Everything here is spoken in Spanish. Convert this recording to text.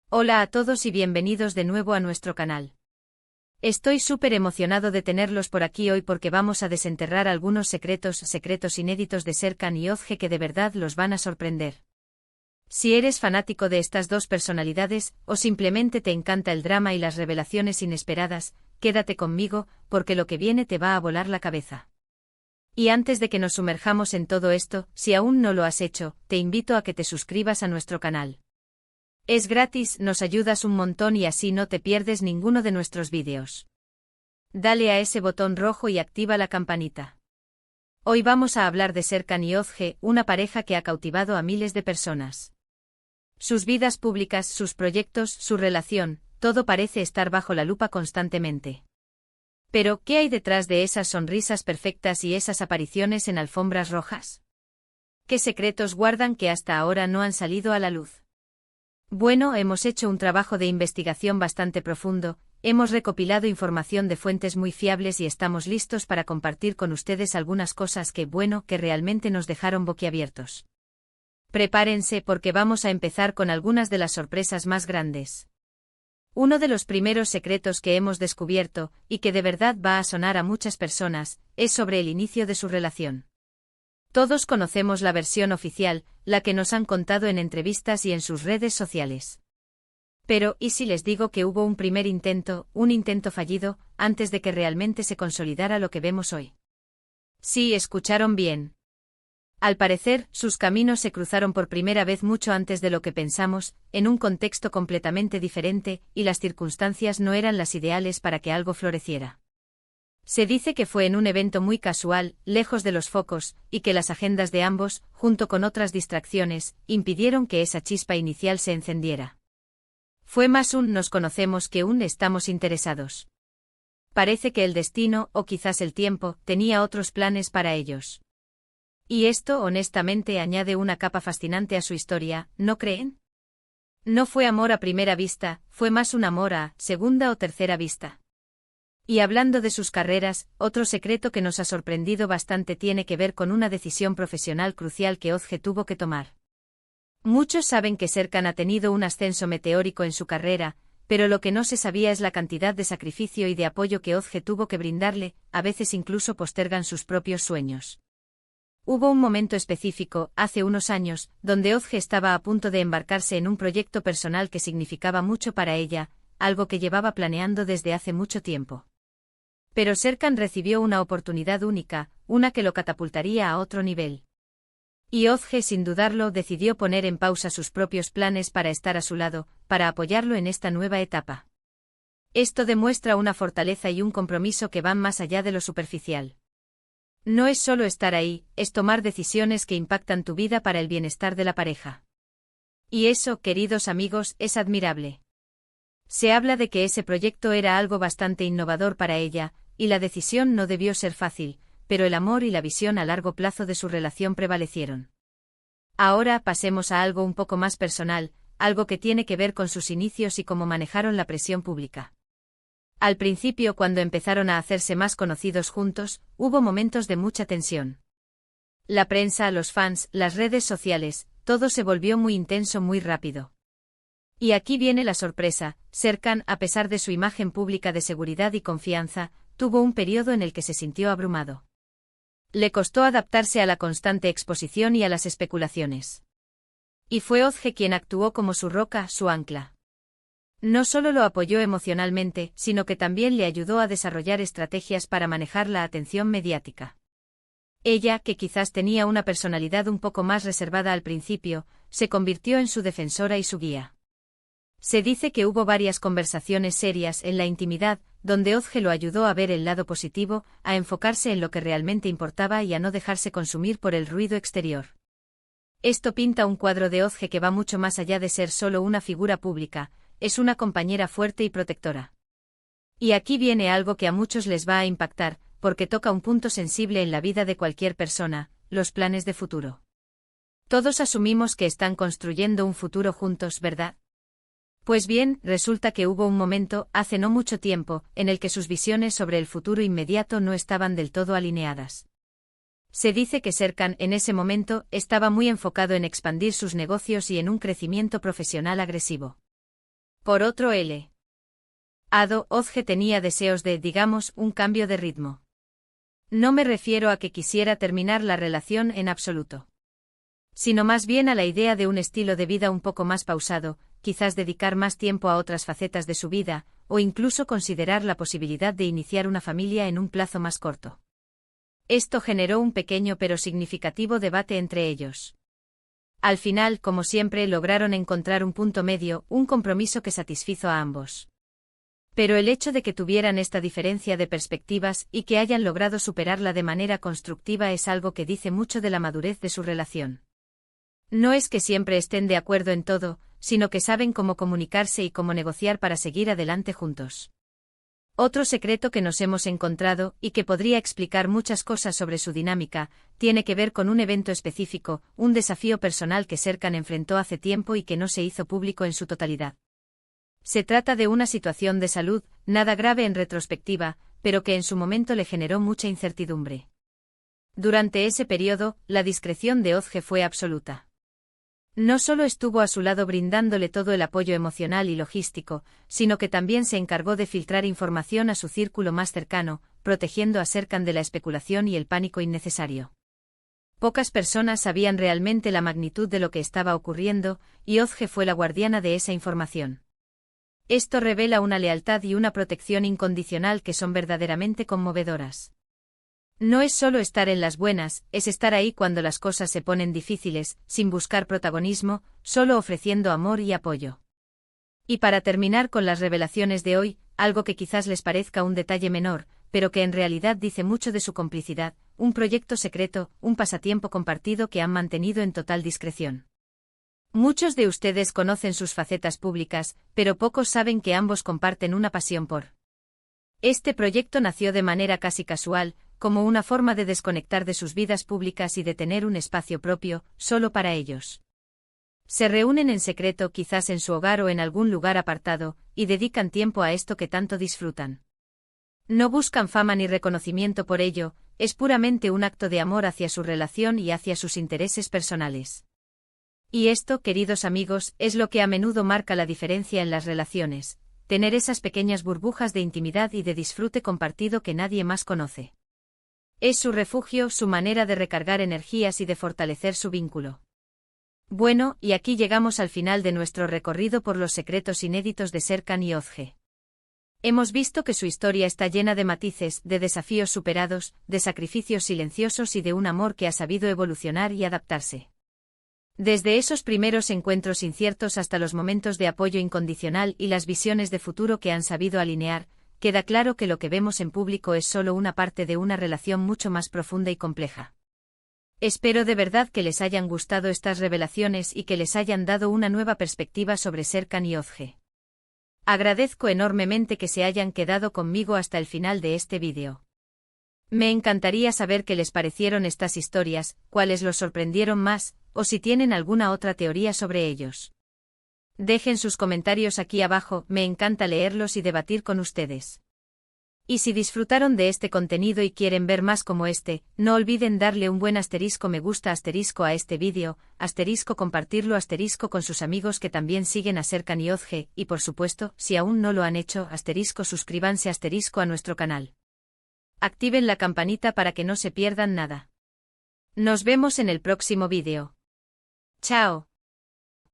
Hola a todos y bienvenidos de nuevo a nuestro canal. Estoy súper emocionado de tenerlos por aquí hoy porque vamos a desenterrar algunos secretos inéditos de Serkan y Özge que de verdad los van a sorprender. Si eres fanático de estas dos personalidades, o simplemente te encanta el drama y las revelaciones inesperadas, quédate conmigo, porque lo que viene te va a volar la cabeza. Y antes de que nos sumerjamos en todo esto, si aún no lo has hecho, te invito a que te suscribas a nuestro canal. Es gratis, nos ayudas un montón y así no te pierdes ninguno de nuestros vídeos. Dale a ese botón rojo y activa la campanita. Hoy vamos a hablar de Serkan y Özge, una pareja que ha cautivado a miles de personas. Sus vidas públicas, sus proyectos, su relación, todo parece estar bajo la lupa constantemente. Pero, ¿qué hay detrás de esas sonrisas perfectas y esas apariciones en alfombras rojas? ¿Qué secretos guardan que hasta ahora no han salido a la luz? Bueno, hemos hecho un trabajo de investigación bastante profundo, hemos recopilado información de fuentes muy fiables y estamos listos para compartir con ustedes algunas cosas que realmente nos dejaron boquiabiertos. Prepárense porque vamos a empezar con algunas de las sorpresas más grandes. Uno de los primeros secretos que hemos descubierto, y que de verdad va a sonar a muchas personas, es sobre el inicio de su relación. Todos conocemos la versión oficial, la que nos han contado en entrevistas y en sus redes sociales. Pero, ¿y si les digo que hubo un primer intento, un intento fallido, antes de que realmente se consolidara lo que vemos hoy? Sí, escucharon bien. Al parecer, sus caminos se cruzaron por primera vez mucho antes de lo que pensamos, en un contexto completamente diferente, y las circunstancias no eran las ideales para que algo floreciera. Se dice que fue en un evento muy casual, lejos de los focos, y que las agendas de ambos, junto con otras distracciones, impidieron que esa chispa inicial se encendiera. Fue más un nos conocemos que un estamos interesados. Parece que el destino, o quizás el tiempo, tenía otros planes para ellos. Y esto honestamente añade una capa fascinante a su historia, ¿no creen? No fue amor a primera vista, fue más un amor a segunda o tercera vista. Y hablando de sus carreras, otro secreto que nos ha sorprendido bastante tiene que ver con una decisión profesional crucial que Özge tuvo que tomar. Muchos saben que Serkan ha tenido un ascenso meteórico en su carrera, pero lo que no se sabía es la cantidad de sacrificio y de apoyo que Özge tuvo que brindarle, a veces incluso postergan sus propios sueños. Hubo un momento específico, hace unos años, donde Özge estaba a punto de embarcarse en un proyecto personal que significaba mucho para ella, algo que llevaba planeando desde hace mucho tiempo. Pero Serkan recibió una oportunidad única, una que lo catapultaría a otro nivel. Y Özge, sin dudarlo, decidió poner en pausa sus propios planes para estar a su lado, para apoyarlo en esta nueva etapa. Esto demuestra una fortaleza y un compromiso que van más allá de lo superficial. No es solo estar ahí, es tomar decisiones que impactan tu vida para el bienestar de la pareja. Y eso, queridos amigos, es admirable. Se habla de que ese proyecto era algo bastante innovador para ella, y la decisión no debió ser fácil, pero el amor y la visión a largo plazo de su relación prevalecieron. Ahora pasemos a algo un poco más personal, algo que tiene que ver con sus inicios y cómo manejaron la presión pública. Al principio, cuando empezaron a hacerse más conocidos juntos, hubo momentos de mucha tensión. La prensa, los fans, las redes sociales, todo se volvió muy intenso muy rápido. Y aquí viene la sorpresa, Serkan, a pesar de su imagen pública de seguridad y confianza, tuvo un periodo en el que se sintió abrumado. Le costó adaptarse a la constante exposición y a las especulaciones. Y fue Özge quien actuó como su roca, su ancla. No solo lo apoyó emocionalmente, sino que también le ayudó a desarrollar estrategias para manejar la atención mediática. Ella, que quizás tenía una personalidad un poco más reservada al principio, se convirtió en su defensora y su guía. Se dice que hubo varias conversaciones serias en la intimidad, donde Özge lo ayudó a ver el lado positivo, a enfocarse en lo que realmente importaba y a no dejarse consumir por el ruido exterior. Esto pinta un cuadro de Özge que va mucho más allá de ser solo una figura pública, es una compañera fuerte y protectora. Y aquí viene algo que a muchos les va a impactar, porque toca un punto sensible en la vida de cualquier persona, los planes de futuro. Todos asumimos que están construyendo un futuro juntos, ¿verdad? Pues bien, resulta que hubo un momento, hace no mucho tiempo, en el que sus visiones sobre el futuro inmediato no estaban del todo alineadas. Se dice que Serkan en ese momento estaba muy enfocado en expandir sus negocios y en un crecimiento profesional agresivo. Por otro lado, Ozge tenía deseos de, digamos, un cambio de ritmo. No me refiero a que quisiera terminar la relación en absoluto, sino más bien a la idea de un estilo de vida un poco más pausado, quizás dedicar más tiempo a otras facetas de su vida, o incluso considerar la posibilidad de iniciar una familia en un plazo más corto. Esto generó un pequeño pero significativo debate entre ellos. Al final, como siempre, lograron encontrar un punto medio, un compromiso que satisfizo a ambos. Pero el hecho de que tuvieran esta diferencia de perspectivas y que hayan logrado superarla de manera constructiva es algo que dice mucho de la madurez de su relación. No es que siempre estén de acuerdo en todo, sino que saben cómo comunicarse y cómo negociar para seguir adelante juntos. Otro secreto que nos hemos encontrado, y que podría explicar muchas cosas sobre su dinámica, tiene que ver con un evento específico, un desafío personal que Serkan enfrentó hace tiempo y que no se hizo público en su totalidad. Se trata de una situación de salud, nada grave en retrospectiva, pero que en su momento le generó mucha incertidumbre. Durante ese periodo, la discreción de Ozge fue absoluta. No solo estuvo a su lado brindándole todo el apoyo emocional y logístico, sino que también se encargó de filtrar información a su círculo más cercano, protegiendo a Serkan de la especulación y el pánico innecesario. Pocas personas sabían realmente la magnitud de lo que estaba ocurriendo, y Ozge fue la guardiana de esa información. Esto revela una lealtad y una protección incondicional que son verdaderamente conmovedoras. No es solo estar en las buenas, es estar ahí cuando las cosas se ponen difíciles, sin buscar protagonismo, solo ofreciendo amor y apoyo. Y para terminar con las revelaciones de hoy, algo que quizás les parezca un detalle menor, pero que en realidad dice mucho de su complicidad, un proyecto secreto, un pasatiempo compartido que han mantenido en total discreción. Muchos de ustedes conocen sus facetas públicas, pero pocos saben que ambos comparten una pasión por. Este proyecto nació de manera casi casual, como una forma de desconectar de sus vidas públicas y de tener un espacio propio, solo para ellos. Se reúnen en secreto, quizás en su hogar o en algún lugar apartado, y dedican tiempo a esto que tanto disfrutan. No buscan fama ni reconocimiento por ello, es puramente un acto de amor hacia su relación y hacia sus intereses personales. Y esto, queridos amigos, es lo que a menudo marca la diferencia en las relaciones, tener esas pequeñas burbujas de intimidad y de disfrute compartido que nadie más conoce. Es su refugio, su manera de recargar energías y de fortalecer su vínculo. Bueno, y aquí llegamos al final de nuestro recorrido por los secretos inéditos de Serkan y Ozge. Hemos visto que su historia está llena de matices, de desafíos superados, de sacrificios silenciosos y de un amor que ha sabido evolucionar y adaptarse. Desde esos primeros encuentros inciertos hasta los momentos de apoyo incondicional y las visiones de futuro que han sabido alinear, queda claro que lo que vemos en público es solo una parte de una relación mucho más profunda y compleja. Espero de verdad que les hayan gustado estas revelaciones y que les hayan dado una nueva perspectiva sobre Serkan y Ozge. Agradezco enormemente que se hayan quedado conmigo hasta el final de este vídeo. Me encantaría saber qué les parecieron estas historias, cuáles los sorprendieron más, o si tienen alguna otra teoría sobre ellos. Dejen sus comentarios aquí abajo, me encanta leerlos y debatir con ustedes. Y si disfrutaron de este contenido y quieren ver más como este, no olviden darle un buen asterisco me gusta asterisco a este vídeo, asterisco compartirlo asterisco con sus amigos que también siguen a Serkan y Ozge, y por supuesto, si aún no lo han hecho, asterisco suscríbanse asterisco a nuestro canal. Activen la campanita para que no se pierdan nada. Nos vemos en el próximo vídeo. Chao.